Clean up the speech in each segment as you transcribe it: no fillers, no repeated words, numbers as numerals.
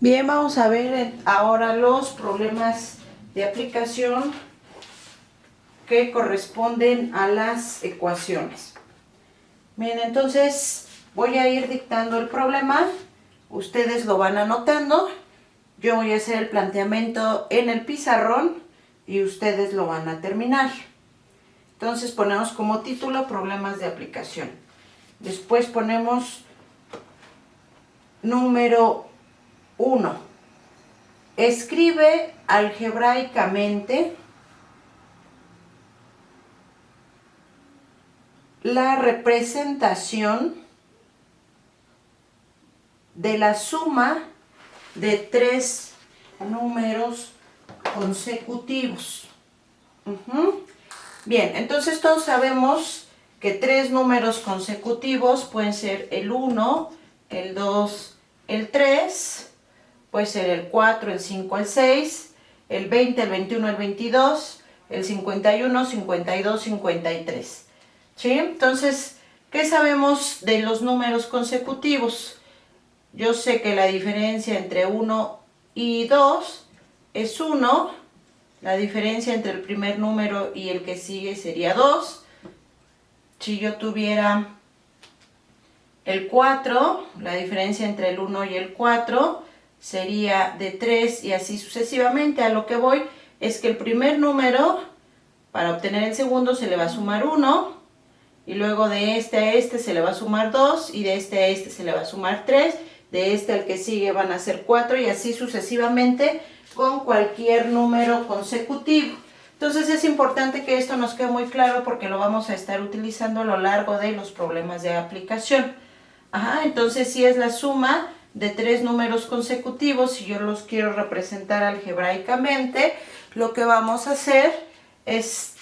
Bien, vamos a ver ahora los problemas de aplicación que corresponden a las ecuaciones. Bien, entonces voy a ir dictando el problema, ustedes lo van anotando, yo voy a hacer el planteamiento en el pizarrón y ustedes lo van a terminar. Entonces ponemos como título problemas de aplicación. Después ponemos número 1. Escribe algebraicamente la representación de la suma de 3 números consecutivos. Bien, entonces todos sabemos que 3 números consecutivos pueden ser el 1, el 2, el 3, puede ser el 4, el 5, el 6, el 20, el 21, el 22, el 51, 52, 53. ¿Sí? Entonces, ¿qué sabemos de los números consecutivos? Yo sé que la diferencia entre 1 y 2 es 1. La diferencia entre el primer número y el que sigue sería 2. Si yo tuviera el 4, la diferencia entre el 1 y el 4 sería de 3 y así sucesivamente. A lo que voy es que el primer número, para obtener el segundo, se le va a sumar 1, y luego de este a este se le va a sumar 2, y de este a este se le va a sumar 3, de este al que sigue van a ser 4, y así sucesivamente con cualquier número consecutivo. Entonces es importante que esto nos quede muy claro porque lo vamos a estar utilizando a lo largo de los problemas de aplicación. Entonces si es la suma de 3 números consecutivos, si yo los quiero representar algebraicamente, lo que vamos a hacer es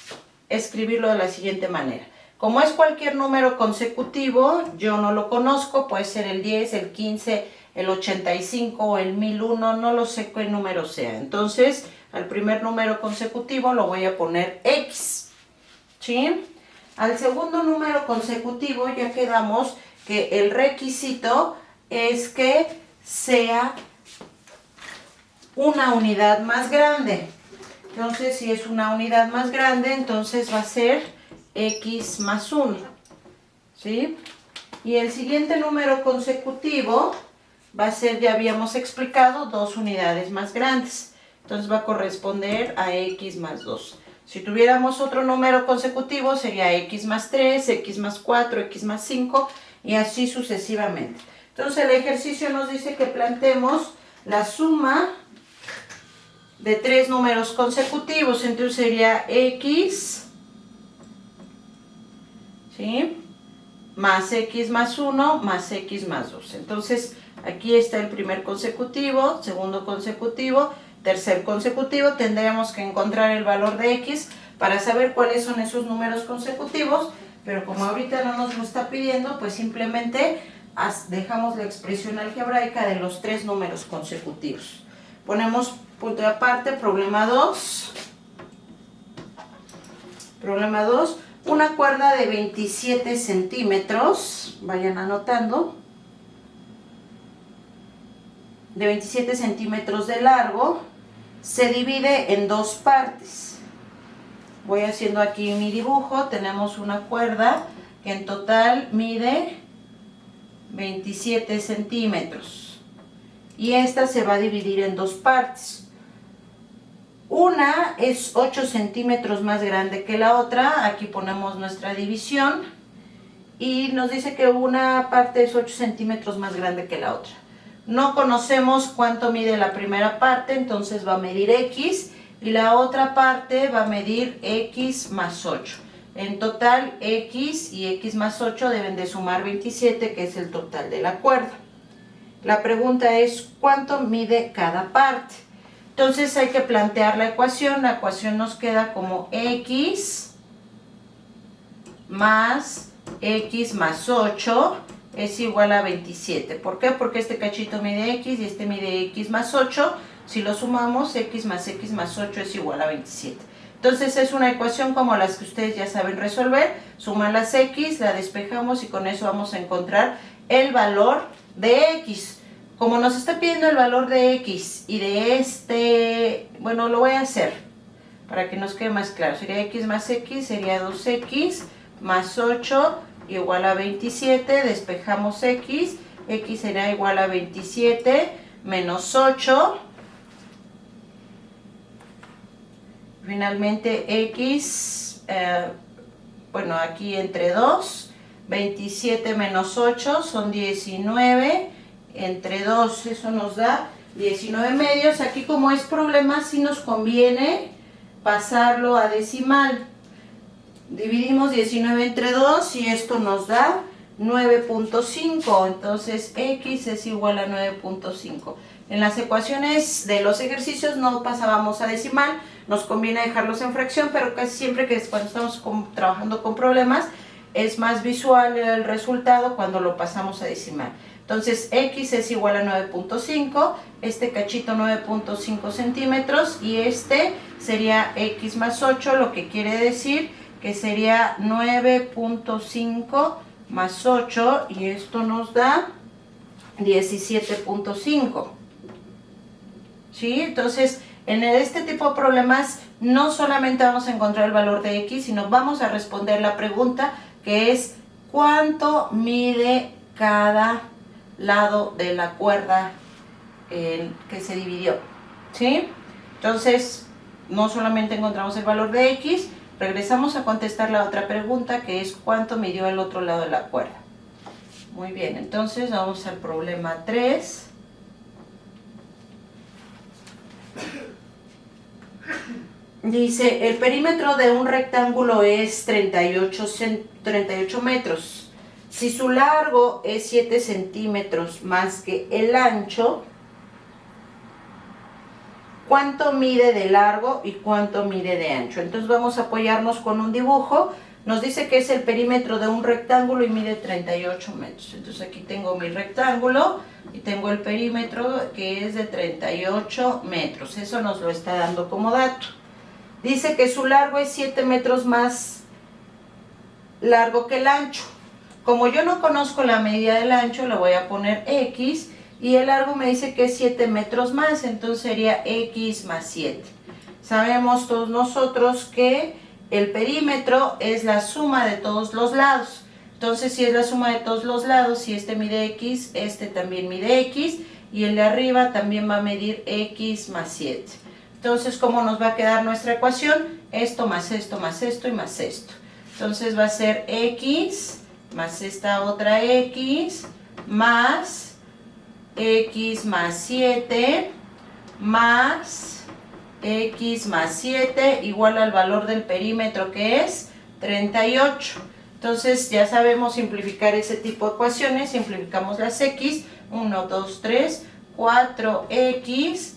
escribirlo de la siguiente manera. Como es cualquier número consecutivo, yo no lo conozco, puede ser el 10, el 15, el 85 o el 1001, no lo sé qué número sea. Entonces, al primer número consecutivo lo voy a poner X, ¿sí? Al segundo número consecutivo ya quedamos que el requisito es que sea una unidad más grande. Entonces, si es una unidad más grande, entonces va a ser X más 1, ¿sí? Y el siguiente número consecutivo va a ser, ya habíamos explicado, 2 unidades más grandes. Entonces va a corresponder a X más 2. Si tuviéramos otro número consecutivo sería X más 3, X más 4, X más 5 y así sucesivamente. Entonces el ejercicio nos dice que planteemos la suma de 3 números consecutivos. Entonces sería X, ¿sí?, más X más 1 más X más 2. Entonces aquí está el primer consecutivo, segundo consecutivo, tercer consecutivo. Tendríamos que encontrar el valor de X para saber cuáles son esos números consecutivos, pero como ahorita no nos lo está pidiendo, pues simplemente dejamos la expresión algebraica de los 3 números consecutivos. Ponemos punto de aparte, problema 2. Problema 2. Una cuerda de 27 centímetros, vayan anotando, de 27 centímetros de largo, se divide en 2 partes. Voy haciendo aquí mi dibujo. Tenemos una cuerda que en total mide 27 centímetros y esta se va a dividir en 2 partes. Una es 8 centímetros más grande que la otra. Aquí ponemos nuestra división y nos dice que una parte es 8 centímetros más grande que la otra. No conocemos cuánto mide la primera parte, entonces va a medir X y la otra parte va a medir X más 8. En total, X y X más 8 deben de sumar 27, que es el total de la cuerda. La pregunta es, ¿cuánto mide cada parte? Entonces hay que plantear la ecuación. La ecuación nos queda como X más X más 8 es igual a 27. ¿Por qué? Porque este cachito mide X y este mide X más 8. Si lo sumamos, X más 8 es igual a 27. Entonces es una ecuación como las que ustedes ya saben resolver. Suman las X, la despejamos y con eso vamos a encontrar el valor de X. Como nos está pidiendo el valor de x y de este, bueno, lo voy a hacer para que nos quede más claro. Sería x más x, sería 2x más 8 igual a 27. Despejamos x, x será igual a 27 menos 8. Finalmente x, bueno, aquí entre 2, 27 menos 8 son 19. Entre 2, eso nos da 19 medios. Aquí como es problema, sí nos conviene pasarlo a decimal. Dividimos 19 entre 2 y esto nos da 9.5. Entonces x es igual a 9.5. En las ecuaciones de los ejercicios no pasábamos a decimal. Nos conviene dejarlos en fracción, pero casi siempre que cuando estamos trabajando con problemas es más visual el resultado cuando lo pasamos a decimal. Entonces x es igual a 9.5, este cachito 9.5 centímetros y este sería x más 8, lo que quiere decir que sería 9.5 más 8 y esto nos da 17.5. ¿Sí? Entonces, en este tipo de problemas no solamente vamos a encontrar el valor de x, sino vamos a responder la pregunta que es ¿cuánto mide cada lado de la cuerda que se dividió? ¿Sí? Entonces, no solamente encontramos el valor de x, regresamos a contestar la otra pregunta que es ¿cuánto midió el otro lado de la cuerda? Muy bien, entonces vamos al problema 3. Dice, el perímetro de un rectángulo es 38 metros. Si su largo es 7 centímetros más que el ancho, ¿cuánto mide de largo y cuánto mide de ancho? Entonces vamos a apoyarnos con un dibujo. Nos dice que es el perímetro de un rectángulo y mide 38 metros. Entonces aquí tengo mi rectángulo y tengo el perímetro que es de 38 metros. Eso nos lo está dando como dato. Dice que su largo es 7 metros más largo que el ancho. Como yo no conozco la medida del ancho, le voy a poner x y el largo me dice que es 7 metros más, entonces sería x más 7. Sabemos todos nosotros que el perímetro es la suma de todos los lados. Entonces, si es la suma de todos los lados, si este mide x, este también mide x y el de arriba también va a medir x más 7. Entonces, ¿cómo nos va a quedar nuestra ecuación? Esto más esto más esto y más esto. Entonces va a ser x más esta otra x más x más 7 más x más 7 igual al valor del perímetro que es 38. Entonces ya sabemos simplificar ese tipo de ecuaciones. Simplificamos las x. 1, 2, 3, 4x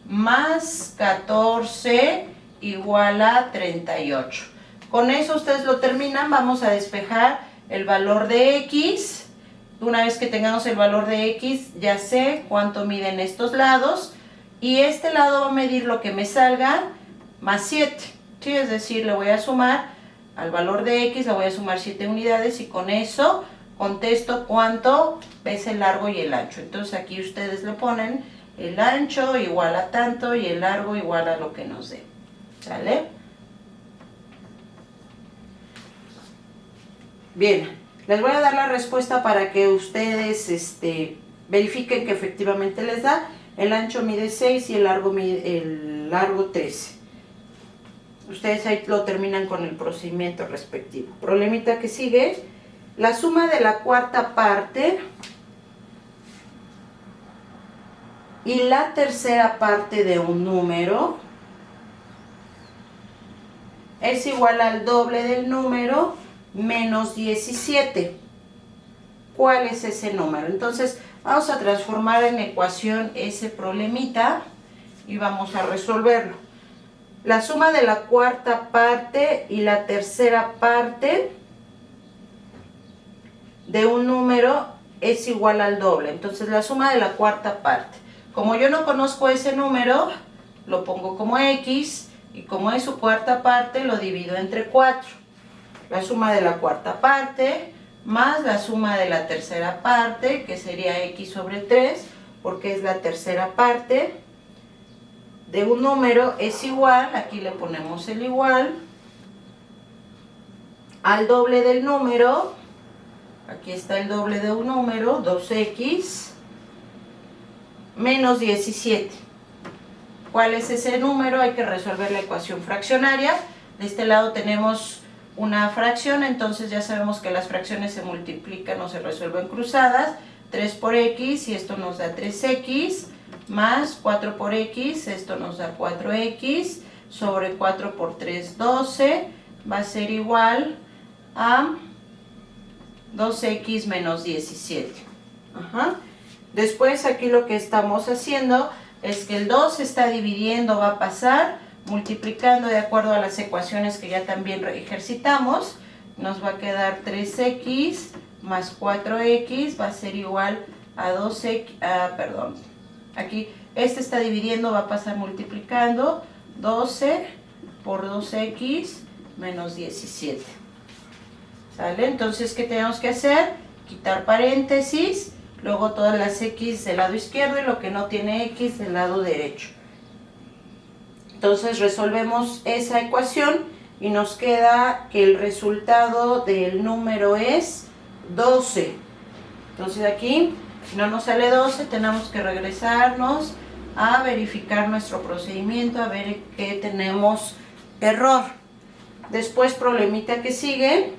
más 14 igual a 38. Con eso ustedes lo terminan. Vamos a despejar el valor de x. Una vez que tengamos el valor de x, ya sé cuánto miden estos lados. Y este lado va a medir lo que me salga más 7. ¿Sí? Es decir, le voy a sumar al valor de x, le voy a sumar 7 unidades y con eso contesto cuánto es el largo y el ancho. Entonces aquí ustedes le ponen el ancho igual a tanto y el largo igual a lo que nos dé. ¿Sale? Bien, les voy a dar la respuesta para que ustedes verifiquen que efectivamente les da. El ancho mide 6 y el largo 13. Ustedes ahí lo terminan con el procedimiento respectivo. Problemita que sigue. La suma de la cuarta parte y la tercera parte de un número es igual al doble del número menos 17. ¿Cuál es ese número? Entonces vamos a transformar en ecuación ese problemita y vamos a resolverlo. La suma de la cuarta parte y la tercera parte de un número es igual al doble. Entonces la suma de la cuarta parte. Como yo no conozco ese número, lo pongo como x y como es su cuarta parte, lo divido entre 4. La suma de la cuarta parte más la suma de la tercera parte, que sería x sobre 3, porque es la tercera parte de un número, es igual, aquí le ponemos el igual, al doble del número, aquí está el doble de un número, 2x, menos 17. ¿Cuál es ese número? Hay que resolver la ecuación fraccionaria. De este lado tenemos una fracción, entonces ya sabemos que las fracciones se multiplican o se resuelven cruzadas. 3 por x, y esto nos da 3x, más 4 por x, esto nos da 4x, sobre 4 por 3, 12, va a ser igual a 2x menos 17. Después aquí lo que estamos haciendo es que el 2 se está dividiendo, va a pasar multiplicando de acuerdo a las ecuaciones que ya también ejercitamos. Nos va a quedar 3x más 4x va a ser igual a 2x, aquí este está dividiendo, va a pasar multiplicando, 12 por 2x menos 17. ¿Sale? Entonces, ¿qué tenemos que hacer? Quitar paréntesis, luego todas las x del lado izquierdo y lo que no tiene x del lado derecho. Entonces resolvemos esa ecuación y nos queda que el resultado del número es 12. Entonces aquí, si no nos sale 12, tenemos que regresarnos a verificar nuestro procedimiento, a ver qué tenemos error. Después, problemita que sigue.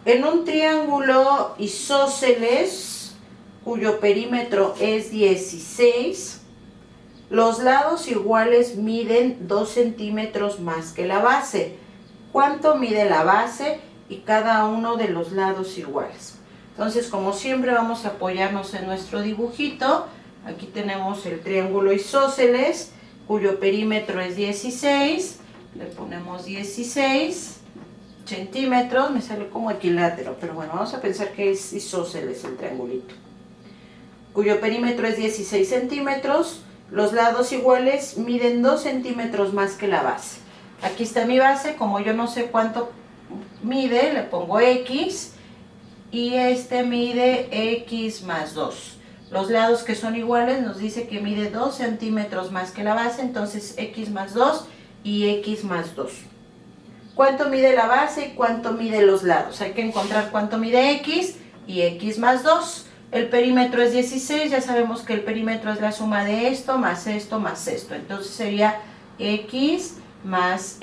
En un triángulo isósceles, cuyo perímetro es 16, los lados iguales miden 2 centímetros más que la base. ¿Cuánto mide la base y cada uno de los lados iguales? Entonces, como siempre, vamos a apoyarnos en nuestro dibujito. Aquí tenemos el triángulo isósceles, cuyo perímetro es 16. Le ponemos 16 centímetros, me sale como equilátero, pero bueno, vamos a pensar que es isósceles el triangulito. Cuyo perímetro es 16 centímetros, los lados iguales miden 2 centímetros más que la base. Aquí está mi base, como yo no sé cuánto mide, le pongo x, y este mide x más 2. Los lados que son iguales nos dice que mide 2 centímetros más que la base, entonces x más 2 y x más 2. ¿Cuánto mide la base y cuánto mide los lados? Hay que encontrar cuánto mide x y x más 2. El perímetro es 16, ya sabemos que el perímetro es la suma de esto más esto más esto. Entonces sería x más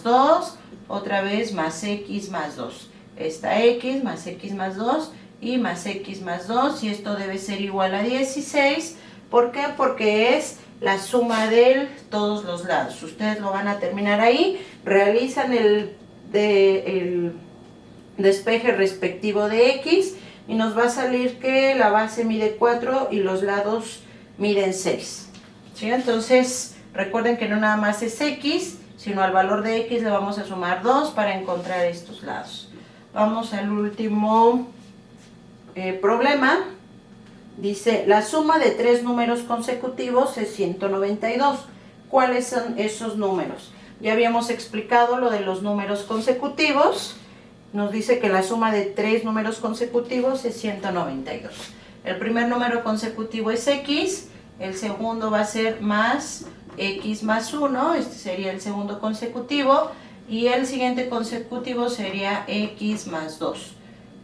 2, otra vez más x más 2. Esta x más 2 y más x más 2, y esto debe ser igual a 16. ¿Por qué? Porque es la suma de todos los lados. Ustedes lo van a terminar ahí, realizan el despeje respectivo de x y nos va a salir que la base mide 4 y los lados miden 6. ¿Sí? Entonces recuerden que no nada más es x, sino al valor de x le vamos a sumar 2 para encontrar estos lados. Vamos al último problema. Dice, la suma de 3 números consecutivos es 192. ¿Cuáles son esos números? Ya habíamos explicado lo de los números consecutivos. Nos dice que la suma de 3 números consecutivos es 192. El primer número consecutivo es x, el segundo va a ser más x más 1, este sería el segundo consecutivo, y el siguiente consecutivo sería x más 2.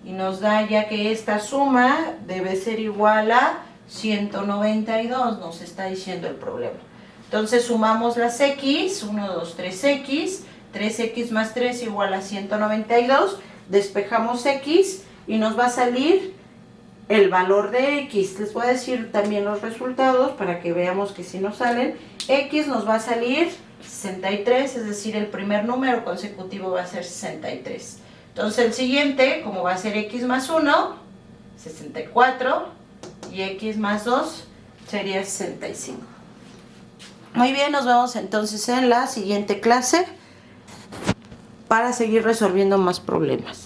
Y nos da ya que esta suma debe ser igual a 192, nos está diciendo el problema. Entonces sumamos las x, 1, 2, 3x, 3x más 3 igual a 192, despejamos x y nos va a salir el valor de x. Les voy a decir también los resultados para que veamos que si nos salen. X nos va a salir 63, es decir, el primer número consecutivo va a ser 63. Entonces el siguiente, como va a ser x más 1, 64, y x más 2 sería 65. Muy bien, nos vemos entonces en la siguiente clase para seguir resolviendo más problemas.